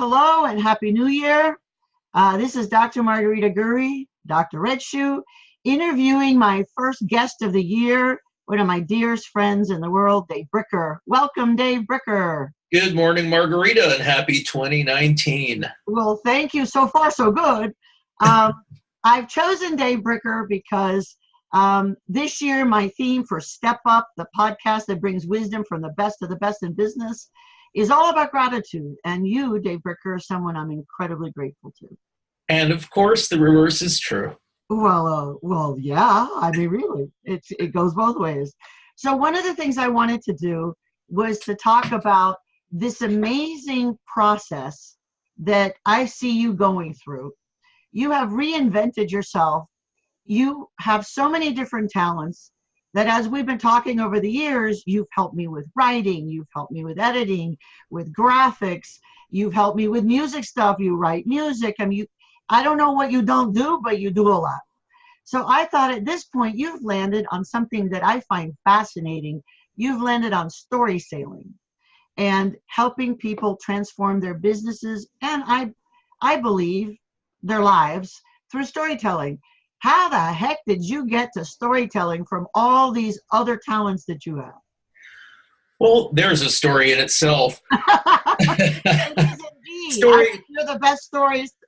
hello, and Happy New Year. This is Dr. Margarita Gurri, Dr. Red Shoe, interviewing my first guest of the year, one of my dearest friends in the world, Dave Bricker. Welcome, Dave Bricker. Good morning, Margarita, and happy 2019. Well, thank you. So far, so good. I've chosen Dave Bricker because this year my theme for Step Up, the podcast that brings wisdom from the best of the best in business, is all about gratitude. And you, Dave Bricker, are someone I'm incredibly grateful to. And of course, the reverse is true. Well, yeah. I mean, really, it goes both ways. So one of the things I wanted to do was to talk about this amazing process that I see you going through. You have reinvented yourself. You have so many different talents that, as we've been talking over the years, you've helped me with writing, you've helped me with editing, with graphics, you've helped me with music stuff. You write music. I mean, I don't know what you don't do, but you do a lot. So I thought at this point, you've landed on something that I find fascinating. You've landed on story selling and helping people transform their businesses and I believe their lives through storytelling. How the heck did you get to storytelling from all these other talents that you have? Well, there's a story in itself. It is indeed. I think you're the best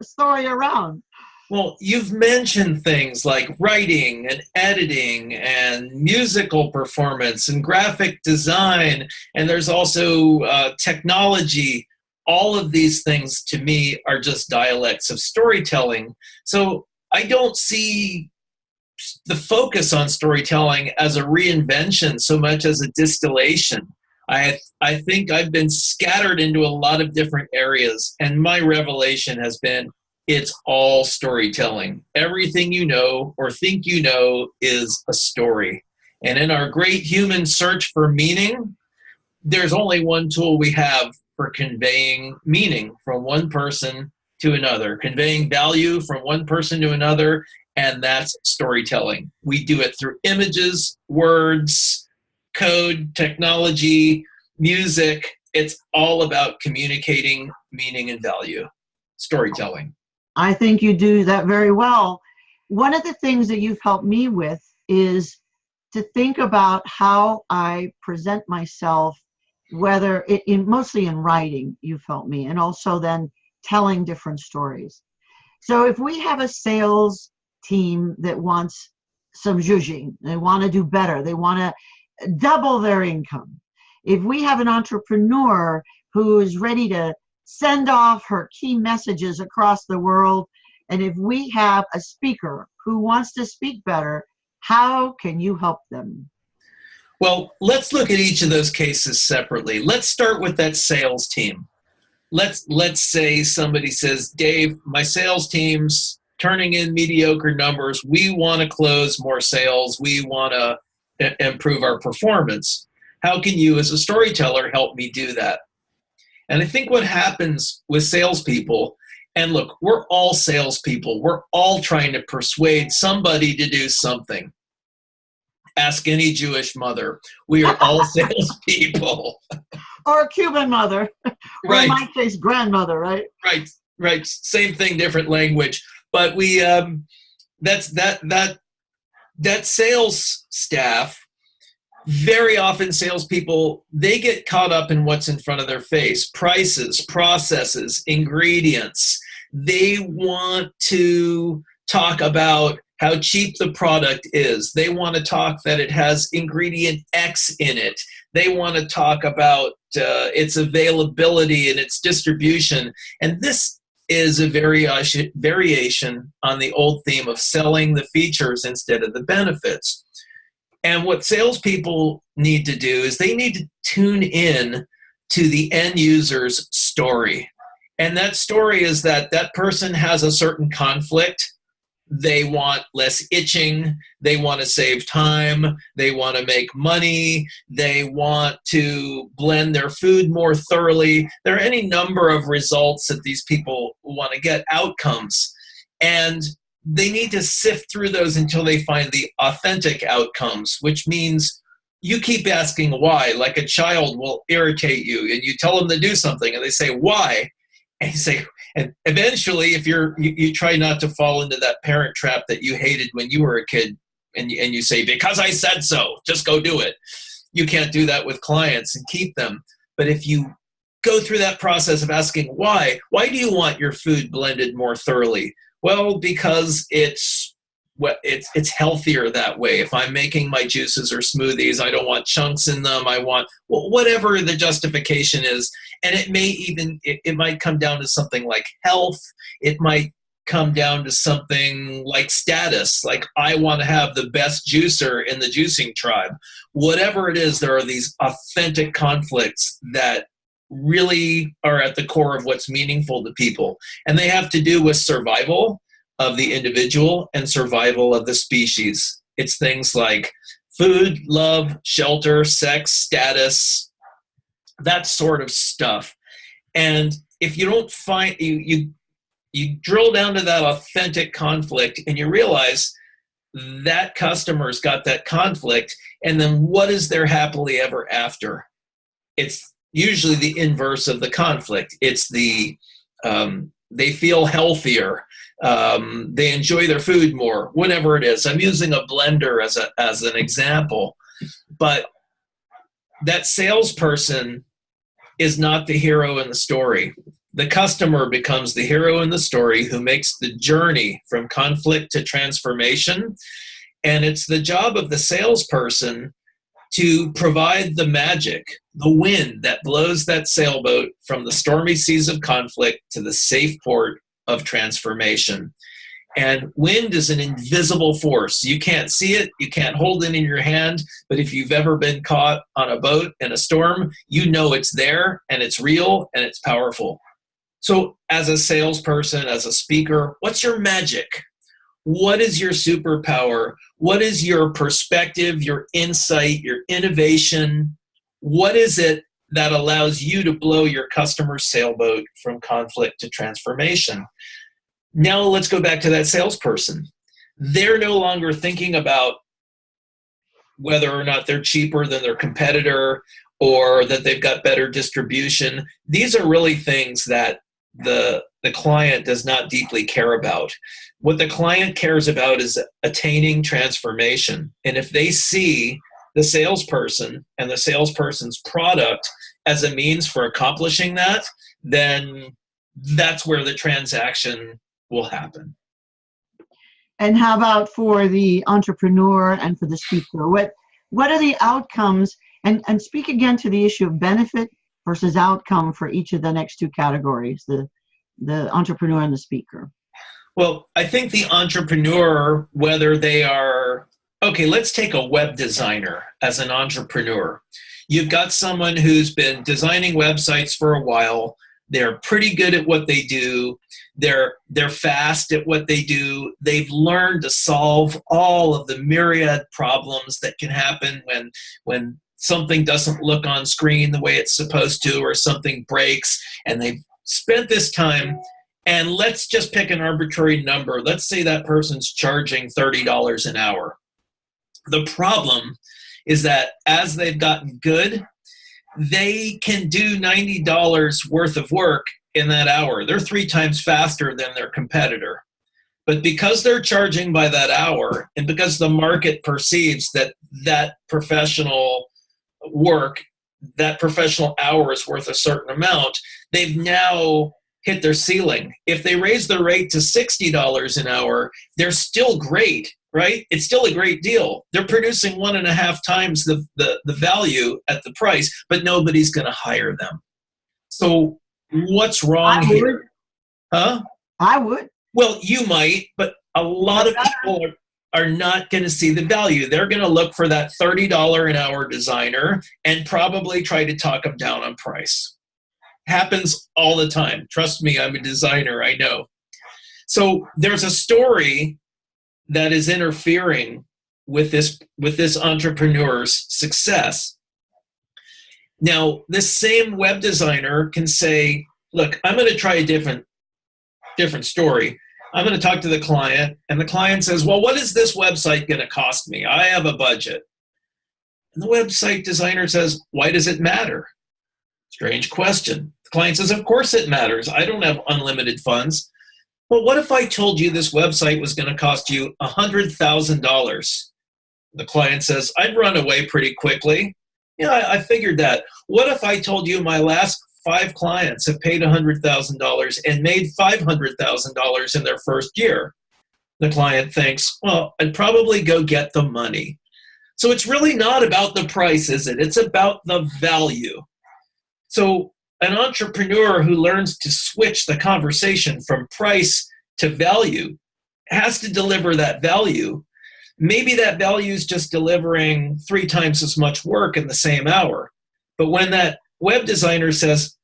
story around. Well, you've mentioned things like writing and editing and musical performance and graphic design, and there's also technology. All of these things, to me, are just dialects of storytelling. So I don't see the focus on storytelling as a reinvention so much as a distillation. I think I've been scattered into a lot of different areas, and my revelation has been it's all storytelling. Everything you know or think you know is a story. And in our great human search for meaning, there's only one tool we have for conveying meaning from one person to another, conveying value from one person to another, and that's storytelling. We do it through images, words, code, technology, music. It's all about communicating meaning and value. Storytelling. I think you do that very well. One of the things that you've helped me with is to think about how I present myself, whether mostly in writing, you've helped me, and also then telling different stories. So if we have a sales team that wants some zhuzhing, they want to do better, they want to double their income. If we have an entrepreneur who is ready to send off her key messages across the world, and if we have a speaker who wants to speak better, how can you help them? Well, let's look at each of those cases separately. Let's start with that sales team. Let's say somebody says, Dave, my sales team's turning in mediocre numbers. We want to close more sales. We want to improve our performance. How can you as a storyteller help me do that? And I think what happens with salespeople, and look, we're all salespeople. We're all trying to persuade somebody to do something. Ask any Jewish mother. We are all salespeople. Or a Cuban mother. Or in my case, grandmother, right? Right. Same thing, different language. But we that sales staff, very often salespeople, they get caught up in what's in front of their face. Prices, processes, ingredients. They want to talk about how cheap the product is. They want to talk that it has ingredient X in it. They want to talk about its availability and its distribution. And this is a variation on the old theme of selling the features instead of the benefits. And what salespeople need to do is they need to tune in to the end user's story. And that story is that person has a certain conflict. They want less itching. They want to save time. They want to make money. They want to blend their food more thoroughly. There are any number of results that these people want to get, outcomes. And they need to sift through those until they find the authentic outcomes, which means you keep asking why. Like a child will irritate you and you tell them to do something and they say, why? And you say, and eventually, if you try not to fall into that parent trap that you hated when you were a kid, and you say, because I said so, just go do it. You can't do that with clients and keep them. But if you go through that process of asking why do you want your food blended more thoroughly? Well, because it's healthier that way. If I'm making my juices or smoothies, I don't want chunks in them. I want whatever the justification is. And it might come down to something like health. It might come down to something like status, like I want to have the best juicer in the juicing tribe. Whatever it is, there are these authentic conflicts that really are at the core of what's meaningful to people. And they have to do with survival of the individual and survival of the species. It's things like food, love, shelter, sex, status, that sort of stuff. And if you don't find, you drill down to that authentic conflict and you realize that customer's got that conflict, and then what is their happily ever after? It's usually the inverse of the conflict. It's they feel healthier. They enjoy their food more, whatever it is. I'm using a blender as an example, but that salesperson is not the hero in the story. The customer becomes the hero in the story who makes the journey from conflict to transformation. And it's the job of the salesperson to provide the magic, the wind that blows that sailboat from the stormy seas of conflict to the safe port of transformation. And wind is an invisible force. You can't see it, you can't hold it in your hand, but if you've ever been caught on a boat in a storm, you know it's there and it's real and it's powerful. So as a salesperson, as a speaker, what's your magic? What is your superpower? What is your perspective, your insight, your innovation? What is it that allows you to blow your customer's sailboat from conflict to transformation? Now let's go back to that salesperson. They're no longer thinking about whether or not they're cheaper than their competitor or that they've got better distribution. These are really things that the client does not deeply care about. What the client cares about is attaining transformation. And if they see the salesperson and the salesperson's product as a means for accomplishing that, then that's where the transaction will happen. And how about for the entrepreneur and for the speaker? What are the outcomes? And speak again to the issue of benefit versus outcome for each of the next two categories, the entrepreneur and the speaker. Well, I think the entrepreneur, whether they are, okay, let's take a web designer as an entrepreneur. You've got someone who's been designing websites for a while. They're pretty good at what they do. They're fast at what they do. They've learned to solve all of the myriad problems that can happen when something doesn't look on screen the way it's supposed to, or something breaks, and they've spent this time. And let's just pick an arbitrary number. Let's say that person's charging $30 an hour. The problem is that as they've gotten good, they can do $90 worth of work in that hour. They're 3 times faster than their competitor. But because they're charging by that hour, and because the market perceives that professional work, that professional hour is worth a certain amount, they've now hit their ceiling. If they raise their rate to $60 an hour, they're still great, right? It's still a great deal. They're producing 1.5 times the value at the price, but nobody's going to hire them. So what's wrong here? Huh? I would. Well, you might, but a lot of people are not going to see the value. They're going to look for that $30 an hour designer and probably try to talk them down on price. Happens all the time. Trust me, I'm a designer, I know. So there's a story that is interfering with this entrepreneur's success. Now, this same web designer can say, look, I'm going to try a different story. I'm going to talk to the client, and the client says, well, what is this website going to cost me? I have a budget. And the website designer says, why does it matter? Strange question. The Client says, of course it matters. I don't have unlimited funds. Well, what if I told you this website was going to cost you $100,000? The client says, I'd run away pretty quickly. Yeah, I figured that. What if I told you my last 5 clients have paid $100,000 and made $500,000 in their first year? The client thinks, well, I'd probably go get the money. So it's really not about the price, is it? It's about the value. So an entrepreneur who learns to switch the conversation from price to value has to deliver that value. Maybe that value is just delivering 3 times as much work in the same hour. But when that web designer says,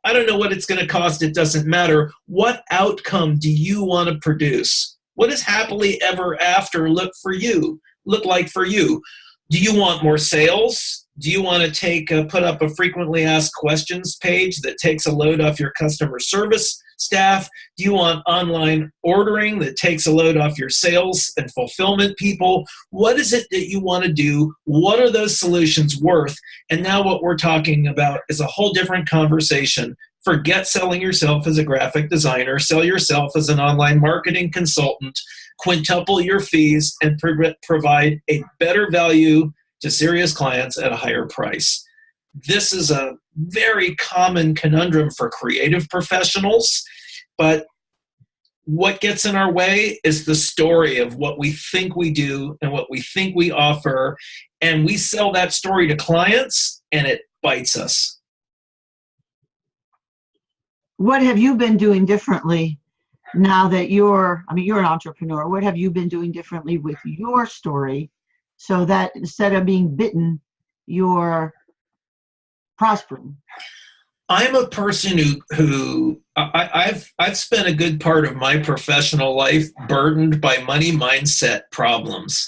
I don't know what it's going to cost, it doesn't matter, what outcome do you want to produce? What does happily ever after look like for you? Do you want more sales? Do you want to put up a frequently asked questions page that takes a load off your customer service staff? Do you want online ordering that takes a load off your sales and fulfillment people? What is it that you want to do? What are those solutions worth? And now what we're talking about is a whole different conversation. Forget selling yourself as a graphic designer. Sell yourself as an online marketing consultant. Quintuple your fees and provide a better value to serious clients at a higher price. This is a very common conundrum for creative professionals, but what gets in our way is the story of what we think we do and what we think we offer, and we sell that story to clients and it bites us. What have you been doing differently now that you're an entrepreneur? What have you been doing differently with your story so that instead of being bitten, you're prospering? I'm a person who I've spent a good part of my professional life burdened by money mindset problems.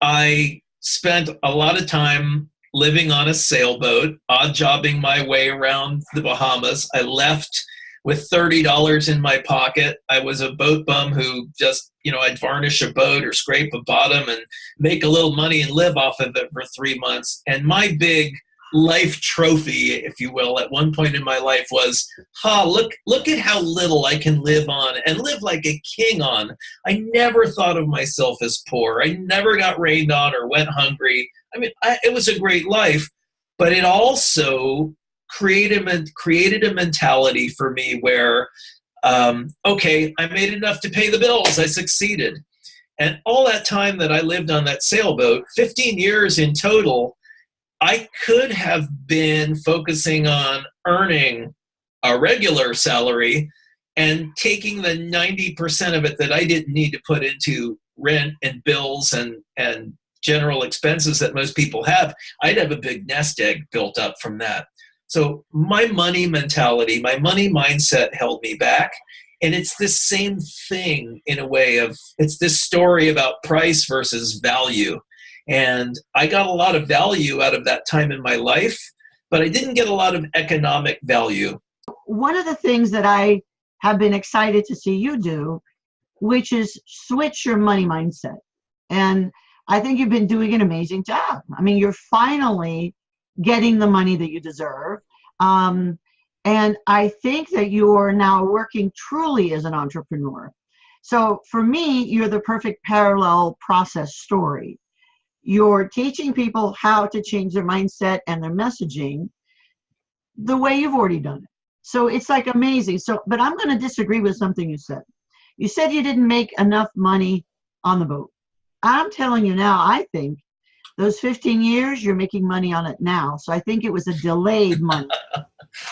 I spent a lot of time living on a sailboat, odd jobbing my way around the Bahamas. I left with $30 in my pocket. I was a boat bum who just, I'd varnish a boat or scrape a bottom and make a little money and live off of it for 3 months. And my big life trophy, if you will, at one point in my life was, look at how little I can live on and live like a king on. I never thought of myself as poor. I never got rained on or went hungry. It was a great life, but it also created a mentality for me where, okay, I made enough to pay the bills. I succeeded. And all that time that I lived on that sailboat, 15 years in total, I could have been focusing on earning a regular salary and taking the 90% of it that I didn't need to put into rent and bills and general expenses that most people have. I'd have a big nest egg built up from that. So my money mentality, my money mindset held me back. And it's this same thing in a way it's this story about price versus value. And I got a lot of value out of that time in my life, but I didn't get a lot of economic value. One of the things that I have been excited to see you do, which is switch your money mindset. And I think you've been doing an amazing job. You're finally getting the money that you deserve. And I think that you're now working truly as an entrepreneur. So for me, you're the perfect parallel process story. You're teaching people how to change their mindset and their messaging the way you've already done it. So it's like amazing. But I'm going to disagree with something you said. You said you didn't make enough money on the boat. I'm telling you now, I think those 15 years, you're making money on it now. So I think it was a delayed money.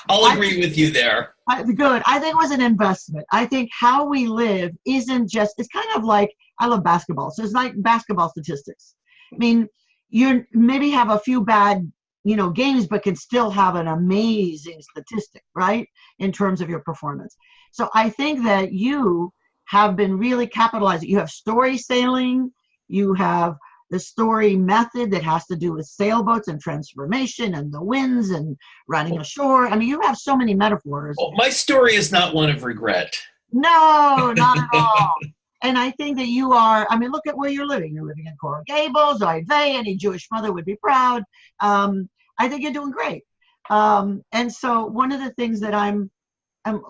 I'll agree with you there. Good. I think it was an investment. I think how we live isn't just, it's kind of like, I love basketball. So it's like basketball statistics. You maybe have a few bad, games, but can still have an amazing statistic, right? In terms of your performance. So I think that you have been really capitalizing. You have story sailing. You have the story method that has to do with sailboats and transformation and the winds and running ashore. You have so many metaphors. Well, my story is not one of regret. No, not at all. And I think that you are, look at where you're living. You're living in Coral Gables, Oy Vey, any Jewish mother would be proud. I think you're doing great. And so one of the things that I'm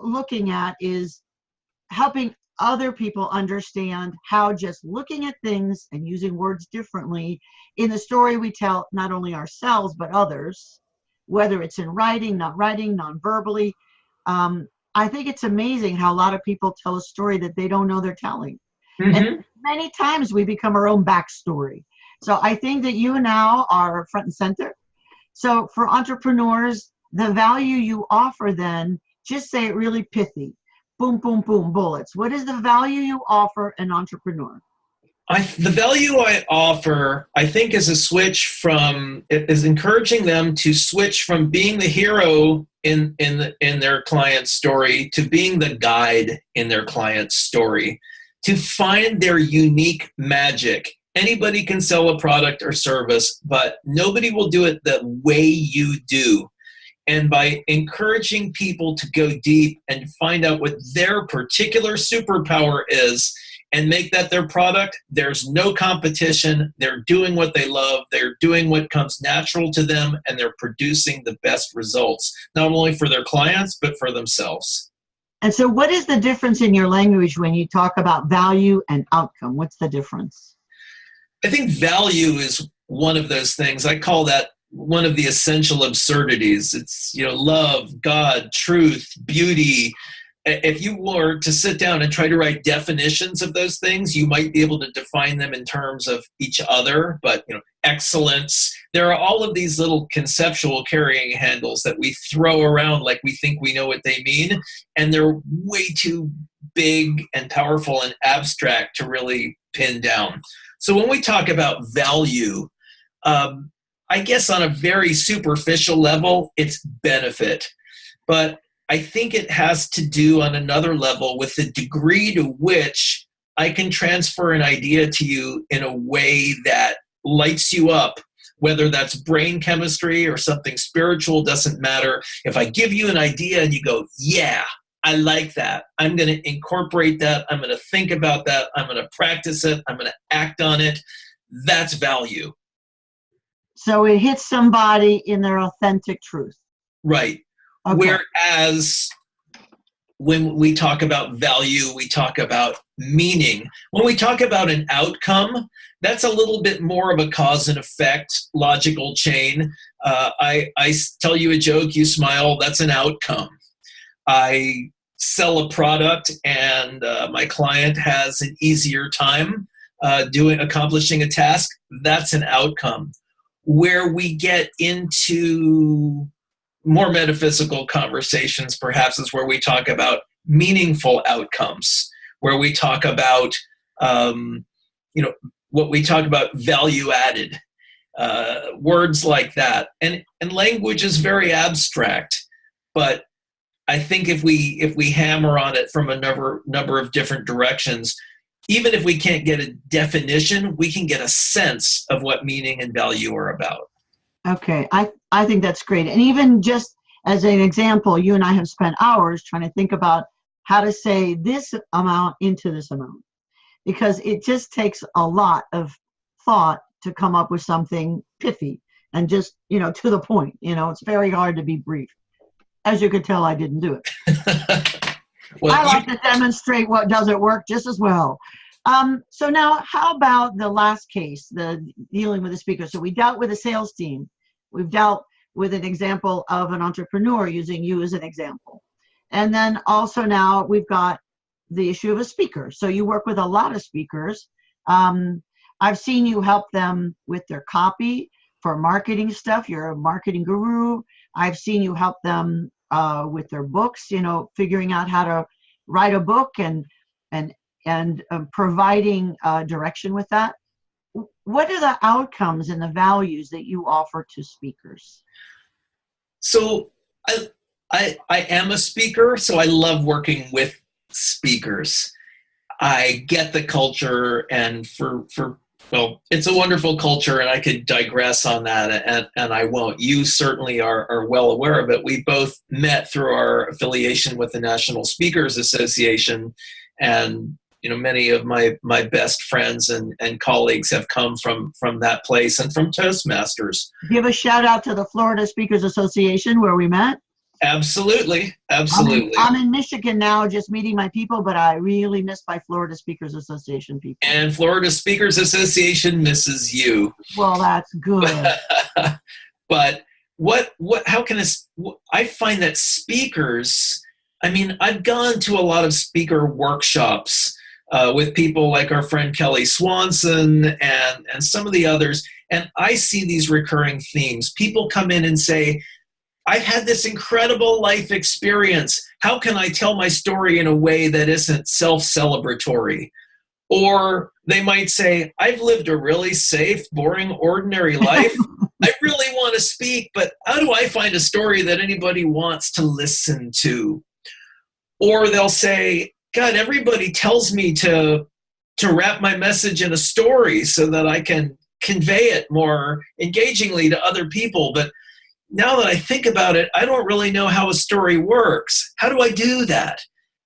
looking at is helping other people understand how just looking at things and using words differently in the story we tell, not only ourselves, but others, whether it's in writing, not writing, non-verbally. I think it's amazing how a lot of people tell a story that they don't know they're telling. Mm-hmm. And many times we become our own backstory. So I think that you now are front and center. So for entrepreneurs, the value you offer then, just say it really pithy. Boom, boom, boom, bullets. What is the value you offer an entrepreneur? The value I offer, I think, is a switch from, it is encouraging them to switch from being the hero in their client's story to being the guide in their client's story, to find their unique magic. Anybody can sell a product or service, but nobody will do it the way you do. And by encouraging people to go deep and find out what their particular superpower is and make that their product, there's no competition. They're doing what they love. They're doing what comes natural to them, and they're producing the best results, not only for their clients, but for themselves. And so what is the difference in your language when you talk about value and outcome? What's the difference? I think value is one of those things. I call that one of the essential absurdities. It's, love, God, truth, beauty. If you were to sit down and try to write definitions of those things, you might be able to define them in terms of each other. But, excellence, there are all of these little conceptual carrying handles that we throw around like we think we know what they mean. And they're way too big and powerful and abstract to really pin down. So when we talk about value, I guess on a very superficial level, it's benefit. But I think it has to do on another level with the degree to which I can transfer an idea to you in a way that lights you up, whether that's brain chemistry or something spiritual, doesn't matter. If I give you an idea and you go, yeah, I like that, I'm going to incorporate that, I'm going to think about that, I'm going to practice it, I'm going to act on it, that's value. So it hits somebody in their authentic truth. Right. Okay. Whereas when we talk about value, we talk about meaning. When we talk about an outcome, that's a little bit more of a cause and effect, logical chain. I tell you a joke, you smile, that's an outcome. I sell a product and my client has an easier time accomplishing a task, that's an outcome. Where we get into more metaphysical conversations, perhaps, is where we talk about meaningful outcomes, where we talk about, what we talk about value added, words like that. And language is very abstract, but I think if we hammer on it from a number of different directions, even if we can't get a definition, we can get a sense of what meaning and value are about. Okay, I think that's great. And even just as an example, you and I have spent hours trying to think about how to say this amount into this amount, because it just takes a lot of thought to come up with something pithy and just, to the point. It's very hard to be brief. As you could tell, I didn't do it. Well, I like to demonstrate what doesn't work just as well. So now, how about the last case, the dealing with the speaker? So we dealt with a sales team. We've dealt with an example of an entrepreneur using you as an example. And then also now we've got the issue of a speaker. So you work with a lot of speakers. I've seen you help them with their copy for marketing stuff. You're a marketing guru. I've seen you help them with their books, figuring out how to write a book and providing direction with that. What are the outcomes and the values that you offer to speakers? So I am a speaker, so I love working with speakers. I get the culture, and well, it's a wonderful culture, and I could digress on that, and I won't. You certainly are well aware of it. We both met through our affiliation with the National Speakers Association, and many of my best friends and colleagues have come from that place and from Toastmasters. Give a shout out to the Florida Speakers Association where we met. Absolutely. I'm in Michigan now, just meeting my people, but I really miss my Florida Speakers Association people. And Florida Speakers Association misses you. Well, that's good. But how can I find that speakers, I've gone to a lot of speaker workshops with people like our friend Kelly Swanson and some of the others, and I see these recurring themes. People come in and say, I've had this incredible life experience. How can I tell my story in a way that isn't self-celebratory? Or they might say, I've lived a really safe, boring, ordinary life. I really want to speak, but how do I find a story that anybody wants to listen to? Or they'll say, God, everybody tells me to wrap my message in a story so that I can convey it more engagingly to other people. But now that I think about it, I don't really know how a story works. How do I do that?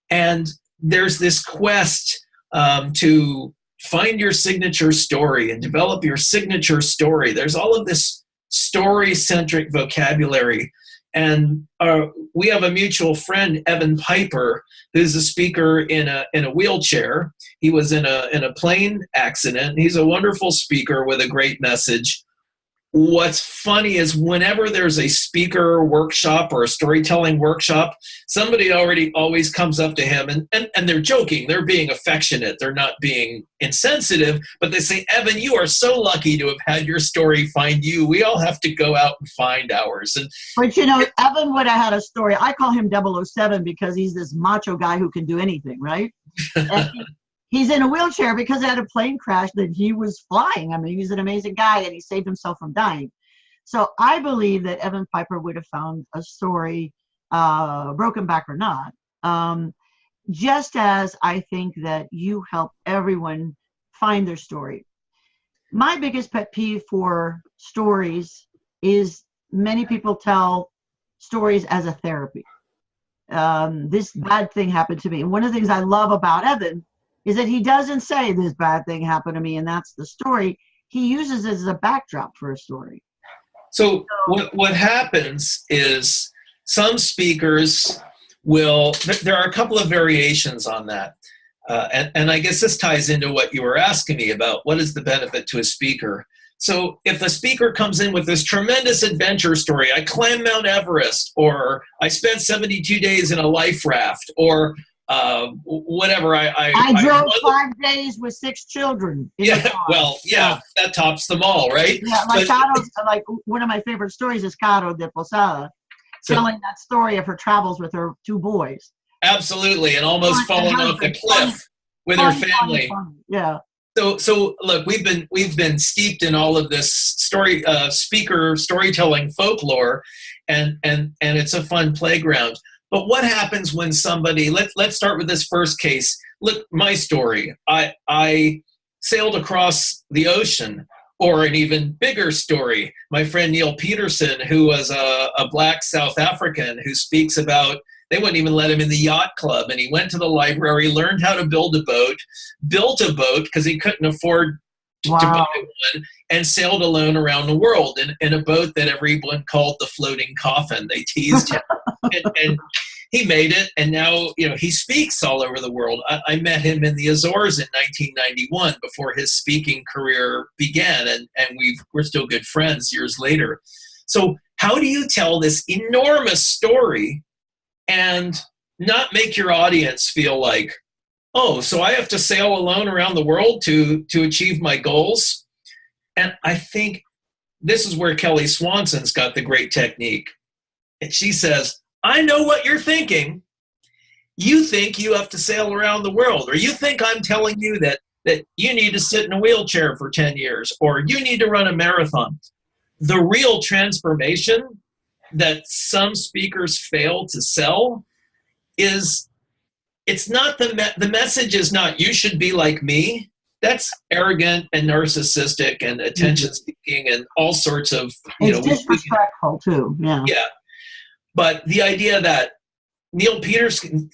And there's this quest to find your signature story and develop your signature story. There's all of this story-centric vocabulary. And we have a mutual friend, Evan Piper, who's a speaker in a wheelchair. He was in a plane accident. He's a wonderful speaker with a great message. What's funny is whenever there's a speaker workshop or a storytelling workshop, somebody always comes up to him and they're joking. They're being affectionate. They're not being insensitive, but they say, Evan, you are so lucky to have had your story find you. We all have to go out and find ours. But Evan would have had a story. I call him 007 because he's this macho guy who can do anything, right? He's in a wheelchair because he had a plane crash that he was flying. He's an amazing guy, and he saved himself from dying. So I believe that Evan Piper would have found a story, broken back or not, just as I think that you help everyone find their story. My biggest pet peeve for stories is many people tell stories as a therapy. This bad thing happened to me. And one of the things I love about Evan is that he doesn't say this bad thing happened to me and that's the story. He uses it as a backdrop for a story. So what happens is some speakers there are a couple of variations on that. And I guess this ties into what you were asking me about. What is the benefit to a speaker? So if the speaker comes in with this tremendous adventure story, I climbed Mount Everest, or I spent 72 days in a life raft, or whatever. I drove 5 days with 6 children. Yeah, that tops them all, right? Yeah, like one of my favorite stories is Caro de Posada, telling that story of her travels with her 2 boys. Absolutely, and almost falling off the cliff with her family. Yeah. So look, we've been steeped in all of this speaker storytelling folklore, and it's a fun playground. But what happens when somebody, let's start with this first case. Look, my story. I sailed across the ocean, or an even bigger story. My friend Neil Peterson, who was a black South African who speaks about, they wouldn't even let him in the yacht club, and he went to the library, learned how to build a boat, built a boat because he couldn't afford to buy one, and sailed alone around the world in a boat that everyone called the floating coffin. They teased him. and he made it, and now he speaks all over the world. I met him in the Azores in 1991 before his speaking career began, and we're still good friends years later. So how do you tell this enormous story and not make your audience feel like, oh, so I have to sail alone around the world to achieve my goals? And I think this is where Kelly Swanson's got the great technique. And she says, I know what you're thinking. You think you have to sail around the world, or you think I'm telling you that you need to sit in a wheelchair for 10 years, or you need to run a marathon. The real transformation that some speakers fail to sell is, it's not the message is not, you should be like me. That's arrogant and narcissistic and attention seeking and all sorts of, it's disrespectful too. Yeah. Yeah. But the idea that Neil Peterson,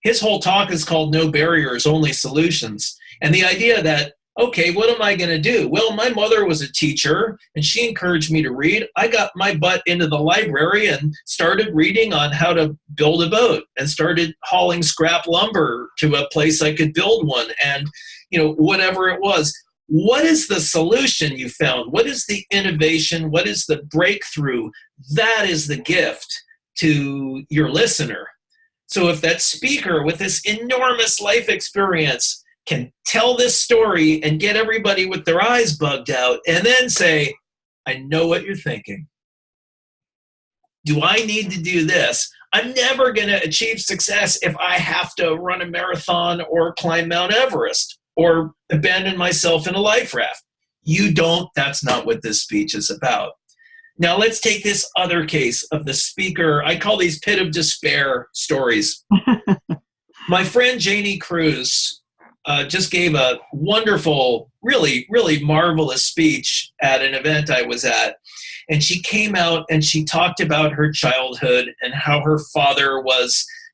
his whole talk is called No Barriers, Only Solutions. And the idea that, okay, what am I going to do? Well, my mother was a teacher and she encouraged me to read. I got my butt into the library and started reading on how to build a boat and started hauling scrap lumber to a place I could build one, and, whatever it was. What is the solution you found? What is the innovation? What is the breakthrough? That is the gift to your listener. So if that speaker with this enormous life experience can tell this story and get everybody with their eyes bugged out and then say, I know what you're thinking. Do I need to do this? I'm never going to achieve success if I have to run a marathon or climb Mount Everest or abandon myself in a life raft. You don't. That's not what this speech is about. Now let's take this other case of the speaker. I call these pit of despair stories. My friend Janie Cruz just gave a wonderful, really, really marvelous speech at an event I was at. And she came out and she talked about her childhood and how her father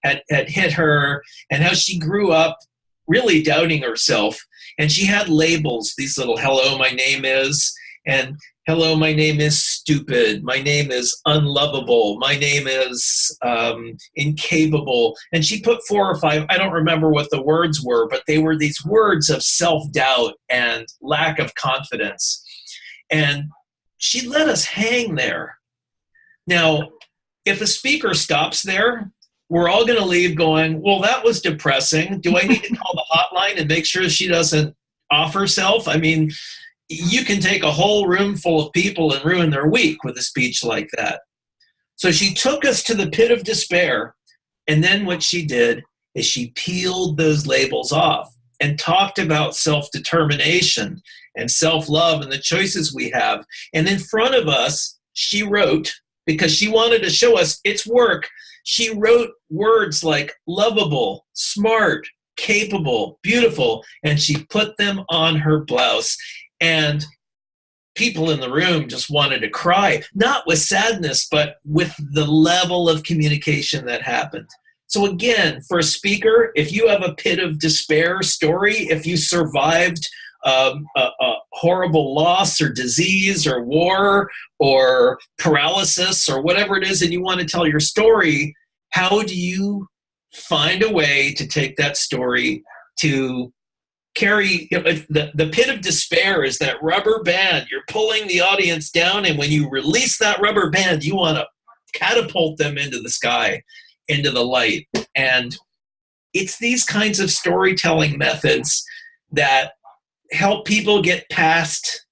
had hit her and how she grew up really doubting herself. And she had labels, these little, hello, my name is, and hello, my name is stupid. My name is unlovable. My name is incapable. And she put 4 or 5, I don't remember what the words were, but they were these words of self-doubt and lack of confidence. And she let us hang there. Now, if a speaker stops there, we're all going to leave going, well, that was depressing. Do I need to call the hotline and make sure she doesn't off herself? I mean, you can take a whole room full of people and ruin their week with a speech like that. So she took us to the pit of despair. And then what she did is she peeled those labels off and talked about self-determination and self-love and the choices we have. And in front of us, she wrote, because she wanted to show us it's work, she wrote words like lovable, smart, capable, beautiful, and she put them on her blouse. And people in the room just wanted to cry, not with sadness, but with the level of communication that happened. So again, for a speaker, if you have a pit of despair story, if you survived a horrible loss or disease or war or paralysis or whatever it is, and you want to tell your story, how do you find a way to take that story to carry, the pit of despair is that rubber band. You're pulling the audience down, and when you release that rubber band, you want to catapult them into the sky, into the light. And it's these kinds of storytelling methods that help people get past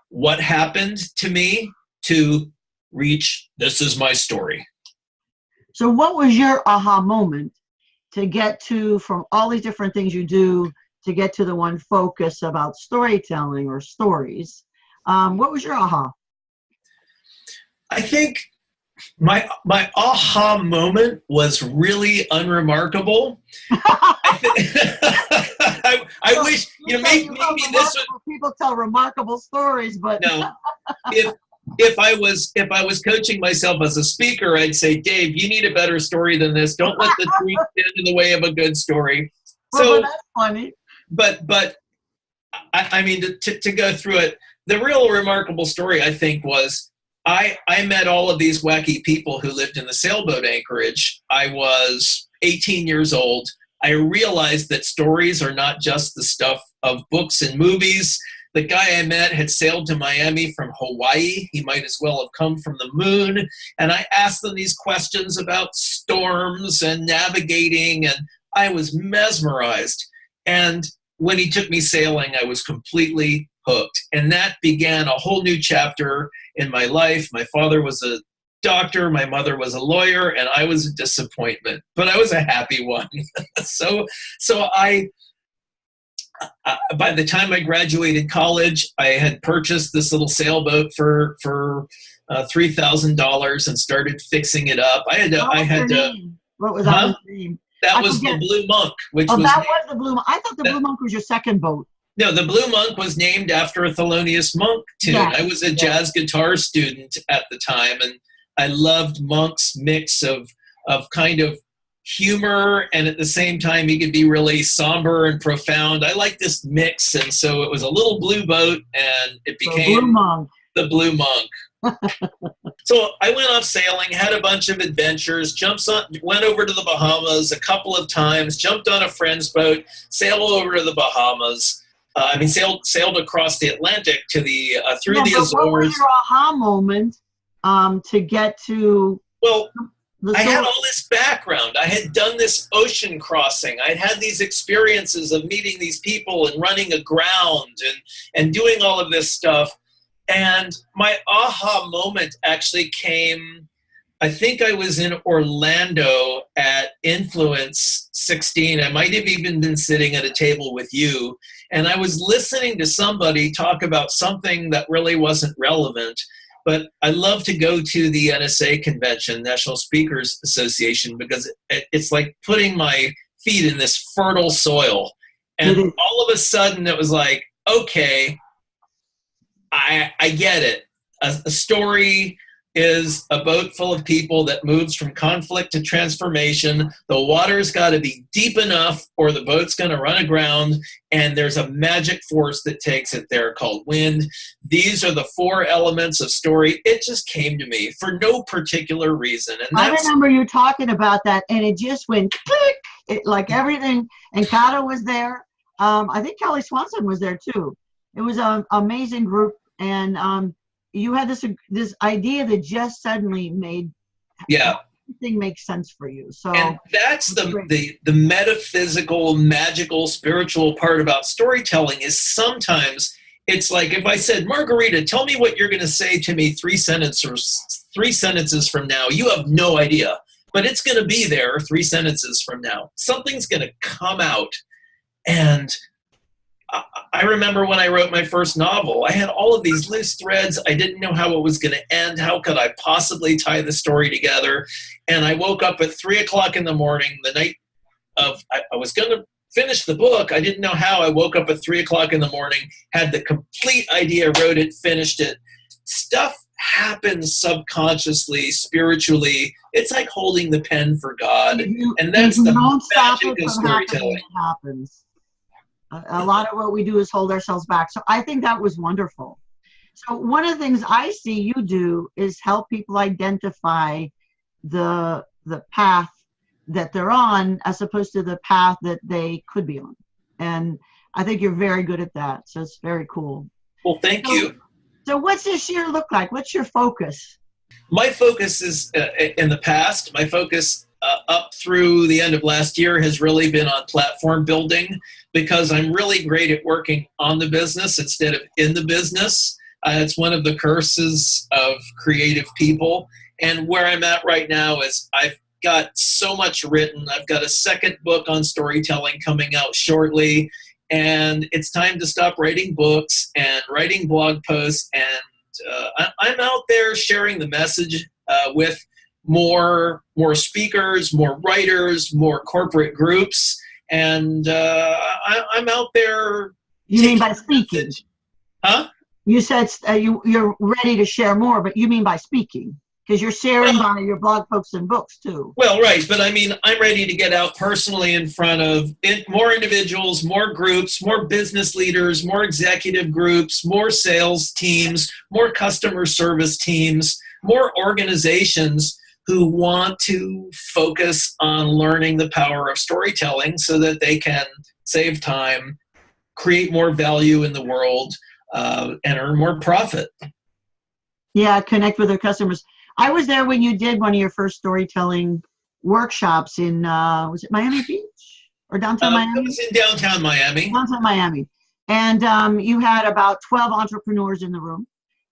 what happened to me to reach, this is my story. So what was your aha moment to get to, from all these different things you do, to get to the one focus about storytelling or stories? What was your aha? I think my aha moment was really unremarkable. I wish, maybe this would, people tell remarkable stories, but no. If I was coaching myself as a speaker, I'd say, Dave, you need a better story than this. Don't let the truth stand in the way of a good story. Well, that's funny. But I mean, to go through it, the real remarkable story, I think, was I met all of these wacky people who lived in the sailboat anchorage. I was 18 years old. I realized that stories are not just the stuff of books and movies. The guy I met had sailed to Miami from Hawaii. He might as well have come from the moon. And I asked them these questions about storms and navigating, and I was mesmerized. And when he took me sailing, I was completely hooked. And that began a whole new chapter in my life. My father was a doctor, my mother was a lawyer, and I was a disappointment, but I was a happy one. So I by the time I graduated college, I had purchased this little sailboat for $3,000 and started fixing it up. What was that name? That was the Blue Monk, was the Blue Monk. I thought the Blue Monk was your second boat. No, the Blue Monk was named after a Thelonious Monk tune. Yes. I was a jazz guitar student at the time, and I loved Monk's mix of of kind of humor, and at the same time he could be really somber and profound. I like this mix, and so it was a little blue boat, and it became Blue Monk. the Blue Monk. So I went off sailing, had a bunch of adventures, went over to the Bahamas a couple of times, jumped on a friend's boat, sailed over to the Bahamas. Sailed across the Atlantic to the through the Azores. What was your aha moment to get to? Well, I had all this background. I had done this ocean crossing. I'd had these experiences of meeting these people and running aground and doing all of this stuff. And my aha moment actually came, I think I was in Orlando at Influence 16. I might have even been sitting at a table with you. And I was listening to somebody talk about something that really wasn't relevant. But I love to go to the NSA convention, National Speakers Association, because it's like putting my feet in this fertile soil. And all of a sudden it was like, okay, I get it. A story is a boat full of people that moves from conflict to transformation. The water's got to be deep enough or the boat's going to run aground, and there's a magic force that takes it there called wind. These are the 4 elements of story. It just came to me for no particular reason. And I remember you talking about that, and it just went click, like everything. And Kato was there. I think Kelly Swanson was there too. It was an amazing group, and you had this idea that just suddenly made everything make sense for you. So, and that's the metaphysical, magical, spiritual part about storytelling is sometimes it's like if I said, Margarita, tell me what you're going to say to me 3 sentences from now. You have no idea, but it's going to be there 3 sentences from now. Something's going to come out. And I remember when I wrote my first novel, I had all of these loose threads. I didn't know how it was going to end. How could I possibly tie the story together? And I woke up at 3 o'clock in the morning, the night of, I was going to finish the book. I didn't know how. I woke up at 3 o'clock in the morning, had the complete idea, wrote it, finished it. Stuff happens subconsciously, spiritually. It's like holding the pen for God. And that's the magic of storytelling. It happens. A lot of what we do is hold ourselves back. So I think that was wonderful. So one of the things I see you do is help people identify the path that they're on as opposed to the path that they could be on. And I think you're very good at that. So it's very cool. Well, thank you. So what's this year look like? What's your focus? My focus is in the past. My focus up through the end of last year has really been on platform building because I'm really great at working on the business instead of in the business. It's one of the curses of creative people. And where I'm at right now is I've got so much written. I've got a second book on storytelling coming out shortly. And it's time to stop writing books and writing blog posts. And I'm out there sharing the message with more speakers, more writers, more corporate groups. And I'm out there. You mean by speaking? Huh? You said you're ready to share more, but you mean by speaking? Because you're sharing by your blog posts and books too. Well, right. But I mean, I'm ready to get out personally in front of more individuals, more groups, more business leaders, more executive groups, more sales teams, more customer service teams, more organizations who want to focus on learning the power of storytelling so that they can save time, create more value in the world, and earn more profit. Yeah, connect with their customers. I was there when you did one of your first storytelling workshops in, was it Miami Beach or downtown Miami? It was in downtown Miami. Downtown Miami. And you had about 12 entrepreneurs in the room,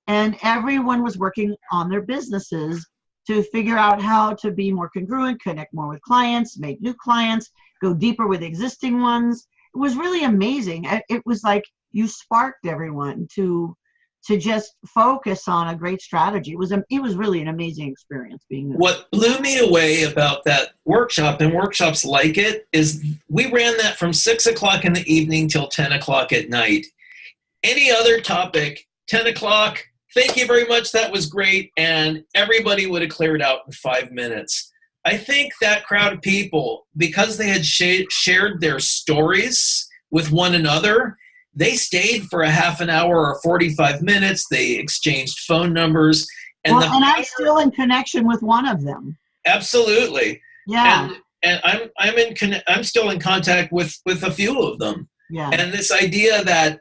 and everyone was working on their businesses to figure out how to be more congruent, connect more with clients, make new clients, go deeper with existing ones. It was really amazing. It was like you sparked everyone to just focus on a great strategy. It was really an amazing experience being there. What blew me away about that workshop and workshops like it is we ran that from 6 o'clock in the evening till 10 o'clock at night. Any other topic, 10 o'clock, thank you very much, that was great, and everybody would have cleared out in 5 minutes. I think that crowd of people, because they had shared their stories with one another, they stayed for a half an hour or 45 minutes. They exchanged phone numbers. And well, and I'm still in connection with one of them. Absolutely. Yeah. And I'm still in contact with a few of them. Yeah. And this idea that,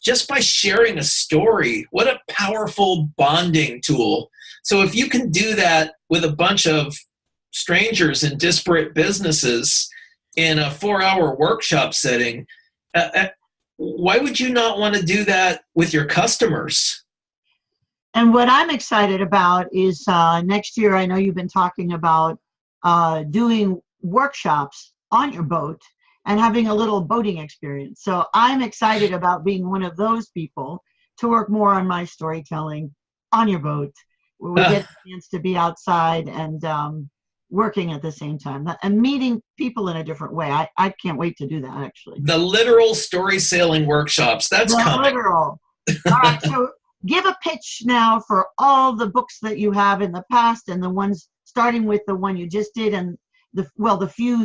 just by sharing a story, what a powerful bonding tool. So if you can do that with a bunch of strangers in disparate businesses in a 4-hour workshop setting, why would you not want to do that with your customers? And what I'm excited about is next year, I know you've been talking about doing workshops on your boat and having a little boating experience. So I'm excited about being one of those people to work more on my storytelling on your boat, where we get a chance to be outside and working at the same time and meeting people in a different way. I can't wait to do that, actually. The literal story sailing workshops, that's coming. Literal. All right, so give a pitch now for all the books that you have in the past and the ones starting with the one you just did and the few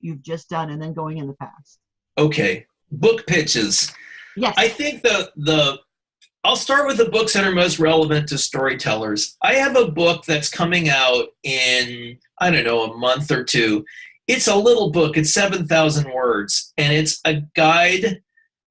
you've just done and then going in the past. Okay, book pitches. Yes. I think I'll start with the books that are most relevant to storytellers. I have a book that's coming out in, I don't know, a month or two. It's a little book. It's 7,000 words, and it's a guide,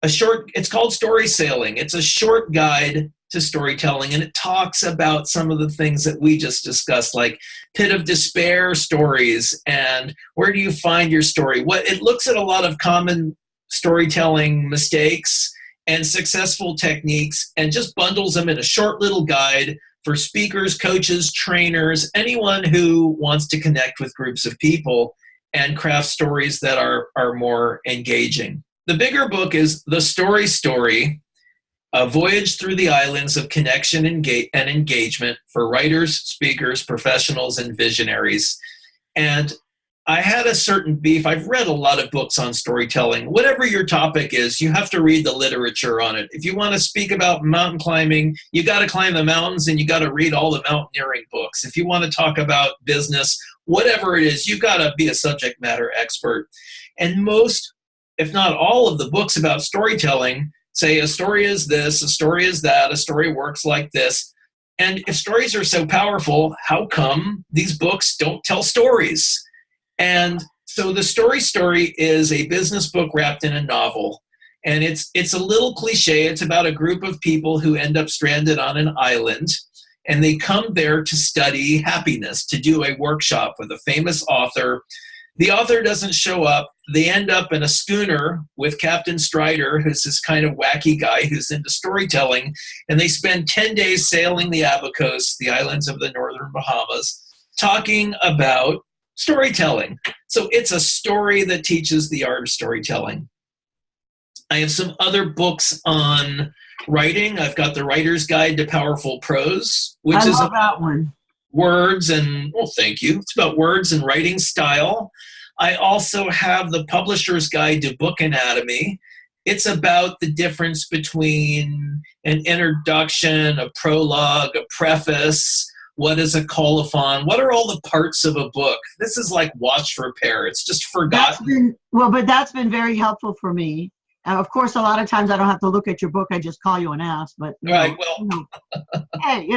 it's called Story Sailing. It's a short guide to storytelling, and it talks about some of the things that we just discussed, like pit of despair stories and where do you find your story. It looks at a lot of common storytelling mistakes and successful techniques and just bundles them in a short little guide for speakers, coaches, trainers, anyone who wants to connect with groups of people and craft stories that are more engaging. The bigger book is The Story, A Voyage Through the Islands of Connection and Engagement for Writers, Speakers, Professionals, and Visionaries. And I had a certain beef. I've read a lot of books on storytelling. Whatever your topic is, you have to read the literature on it. If you want to speak about mountain climbing, you got to climb the mountains and you got to read all the mountaineering books. If you want to talk about business, whatever it is, you got to be a subject matter expert. And most, if not all, of the books about storytelling say a story is this, a story is that, a story works like this. And if stories are so powerful, how come these books don't tell stories? And so The Story is a business book wrapped in a novel. And it's a little cliche. It's about a group of people who end up stranded on an island. And they come there to study happiness, to do a workshop with a famous author. The author doesn't show up. They end up in a schooner with Captain Strider, who's this kind of wacky guy who's into storytelling. And they spend 10 days sailing the Abacos, the islands of the northern Bahamas, talking about storytelling. So it's a story that teaches the art of storytelling. I have some other books on writing. I've got The Writer's Guide to Powerful Prose, which is about that one. Words and, well, thank you. It's about words and writing style. I also have The Publisher's Guide to Book Anatomy. It's about the difference between an introduction, a prologue, a preface. What is a colophon? What are all the parts of a book? This is like watch repair. It's just forgotten. But that's been very helpful for me. Of course, a lot of times I don't have to look at your book. I just call you and ask. But right, hey,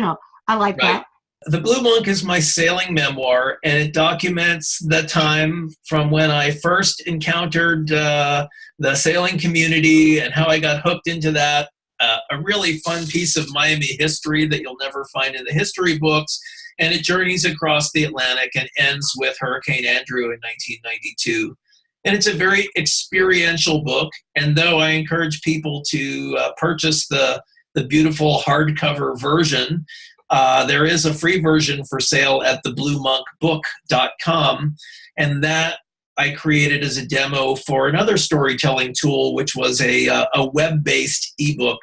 I like that. The Blue Monk is my sailing memoir, and it documents the time from when I first encountered the sailing community and how I got hooked into that. A really fun piece of Miami history that you'll never find in the history books, and it journeys across the Atlantic and ends with Hurricane Andrew in 1992. And it's a very experiential book, and though I encourage people to purchase the beautiful hardcover version, there is a free version for sale at thebluemonkbook.com, and that I created as a demo for another storytelling tool, which was a web-based ebook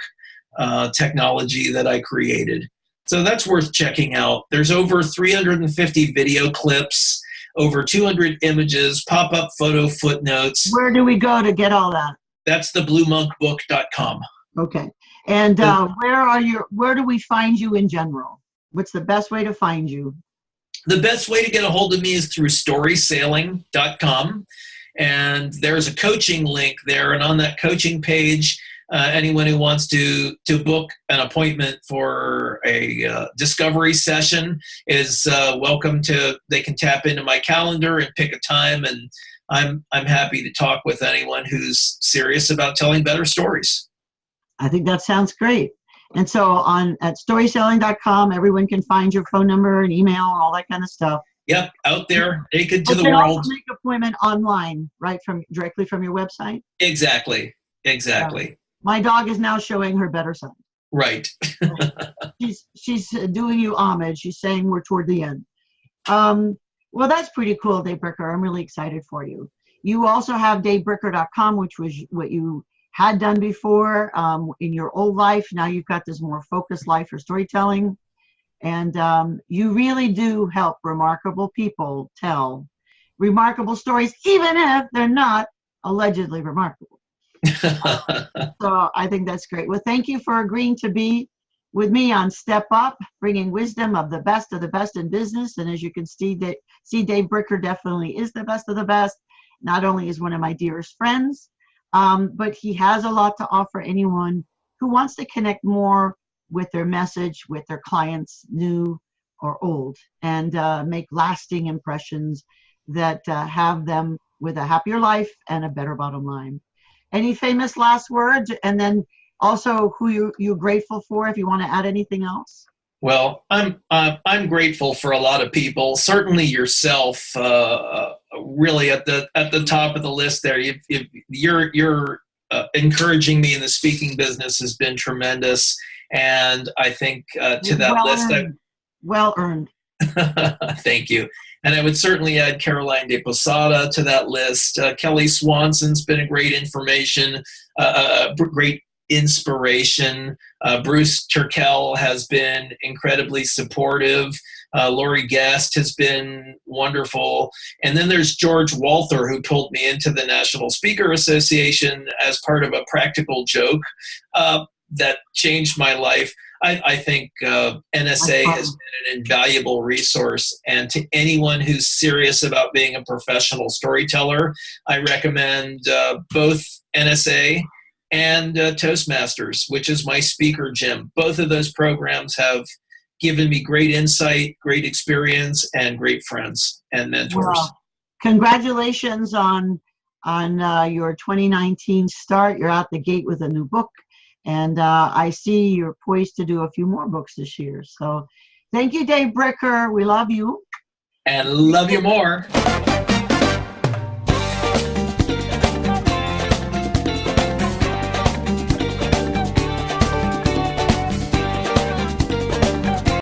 technology that I created. So that's worth checking out. There's over 350 video clips, over 200 images, pop-up photo footnotes. Where do we go to get all that? That's thebluemonkbook.com. Okay. And where do we find you in general? What's the best way to find you? The best way to get a hold of me is through storysailing.com. And there's a coaching link there. And on that coaching page, anyone who wants to book an appointment for a discovery session is welcome to. They can tap into my calendar and pick a time, and I'm happy to talk with anyone who's serious about telling better stories. I think that sounds great. And so at storysailing.com, everyone can find your phone number and email, all that kind of stuff. Yep, out there, naked to the world. You can world. also make an appointment online, right, directly from your website. Exactly. My dog is now showing her better side. Right. she's doing you homage. She's saying we're toward the end. Well, that's pretty cool, Dave Bricker. I'm really excited for you. You also have davebricker.com, which was what you had done before in your old life. Now you've got this more focused life for storytelling. And you really do help remarkable people tell remarkable stories, even if they're not allegedly remarkable. So I think that's great. Well, thank you for agreeing to be with me on Step Up, bringing wisdom of the best in business. And as you can see, Dave Bricker definitely is the best of the best. Not only is one of my dearest friends, but he has a lot to offer anyone who wants to connect more with their message, with their clients, new or old, and make lasting impressions that have them with a happier life and a better bottom line. Any famous last words? And then also who you're grateful for, if you want to add anything else? Well, I'm grateful for a lot of people. Certainly yourself, really at the top of the list there. You're encouraging me in the speaking business has been tremendous, and I think to that list, well earned. Thank you. And I would certainly add Caroline de Posada to that list. Kelly Swanson's been a great great inspiration. Bruce Turkel has been incredibly supportive. Lori Guest has been wonderful. And then there's George Walther, who pulled me into the National Speaker Association as part of a practical joke that changed my life. I think NSA has been an invaluable resource, and to anyone who's serious about being a professional storyteller, I recommend both NSA and Toastmasters, which is my speaker gym. Both of those programs have given me great insight, great experience, and great friends and mentors. Well, congratulations on your 2019 start. You're out the gate with a new book. And I see you're poised to do a few more books this year. So thank you, Dave Bricker. We love you. And love you more.